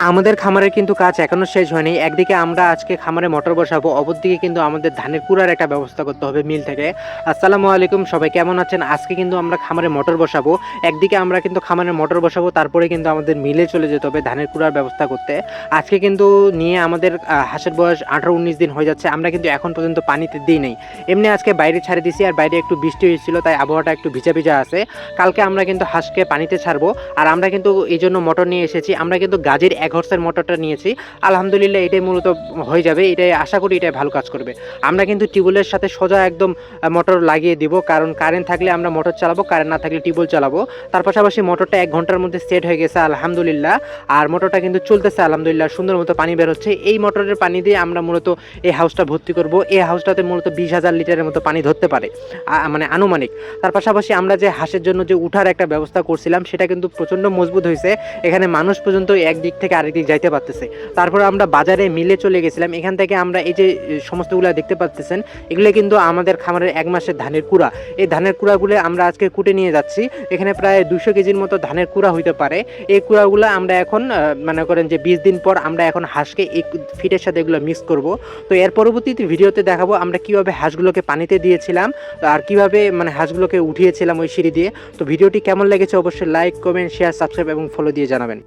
আমাদের খামারের কিন্তু কাজ এখনো শেষ হয়নি। একদিকে আমরা আজকে খামারে মোটর বসাবো, অপরদিকে কিন্তু আমাদের ধানের কুড়ার একটা ব্যবস্থা করতে হবে মিল থেকে। আসসালামু আলাইকুম, সবাই কেমন আছেন? আজকে কিন্তু আমরা খামারে মোটর বসাবো। একদিকে আমরা কিন্তু খামারে মোটর বসাবো, তারপরে কিন্তু আমাদের মিলে চলে যেতে হবে ধানের কুড়ার ব্যবস্থা করতে। আজকে কিন্তু নিয়ে আমাদের হাঁসের বয়স 18-19 দিন হয়ে যাচ্ছে। আমরা কিন্তু এখন পর্যন্ত পানিতে দিই নাই। এমনি আজকে বাইরে ছাড়ে দিছি, আর বাইরে একটু বৃষ্টি হয়েছিল, তাই আবহাওয়াটা একটু ভিজা ভিজা আছে। কালকে আমরা কিন্তু হাঁসকে পানিতে ছাড়বো। আর আমরা কিন্তু এই জন্য মোটর নিয়ে এসেছি। আমরা কিন্তু গাজীর 1 হর্সের মোটরটা নিয়েছি। আলহামদুলিল্লাহ এটাই মূলত হয়ে যাবে, এটাই আশা করি এটাই ভালো কাজ করবে। আমরা কিন্তু টিউবওয়েলের সাথে সোজা একদম মোটর লাগিয়ে দিব, কারণ কারেন্ট থাকলে আমরা মোটর চালাবো, কারেন্ট না থাকলে টিউবওয়েল চালাবো। তার পাশাপাশি মোটরটা 1 ঘন্টার মধ্যে সেট হয়ে গেছে আলহামদুলিল্লাহ। আর মোটরটা কিন্তু চলতেছে আলহামদুলিল্লাহ, সুন্দর মতো পানি বের হচ্ছে। এই মোটরের পানি দিয়ে আমরা মূলত এই হাউসটা ভর্তি করব। এই হাউসটাতে মূলত 20,000 লিটারের মতো পানি ধরতে পারে, মানে আনুমানিক। তার পাশাপাশি আমরা যে হাঁসের জন্য যে উঠার একটা ব্যবস্থা করছিলাম, সেটা কিন্তু প্রচণ্ড মজবুত হয়েছে। এখানে মানুষ পর্যন্ত এক দিক থেকে আরেক দিক যাইতে পারতেছে। তারপর আমরা বাজারে মিলে চলে গেছিলাম। এখান থেকে আমরা এই যে সমস্তগুলো দেখতে পাচ্ছেন, এগুলো কিন্তু আমাদের খামারের 1 মাসের ধানের কুড়া। এই ধানের কুড়াগুলো আমরা আজকে কুটে নিয়ে যাচ্ছি। এখানে প্রায় 200 কেজির মতো ধানের কুড়া হইতে পারে। এই কুড়াগুলো আমরা এখন মনে করেন যে 20 দিন পর আমরা এখন হাঁসকে এই ফিটের সাথে এগুলো মিক্স করব। তো এর পরবর্তীতে ভিডিওতে দেখাবো আমরা কিভাবে হাঁসগুলোকে পানিতে দিয়েছিলাম আর কিভাবে মানে হাঁসগুলোকে উঠিয়েছিলাম ওই সিঁড়ি দিয়ে। তো ভিডিওটি কেমন লেগেছে অবশ্যই লাইক, কমেন্ট, শেয়ার, সাবস্ক্রাইব এবং ফলো দিয়ে জানাবেন।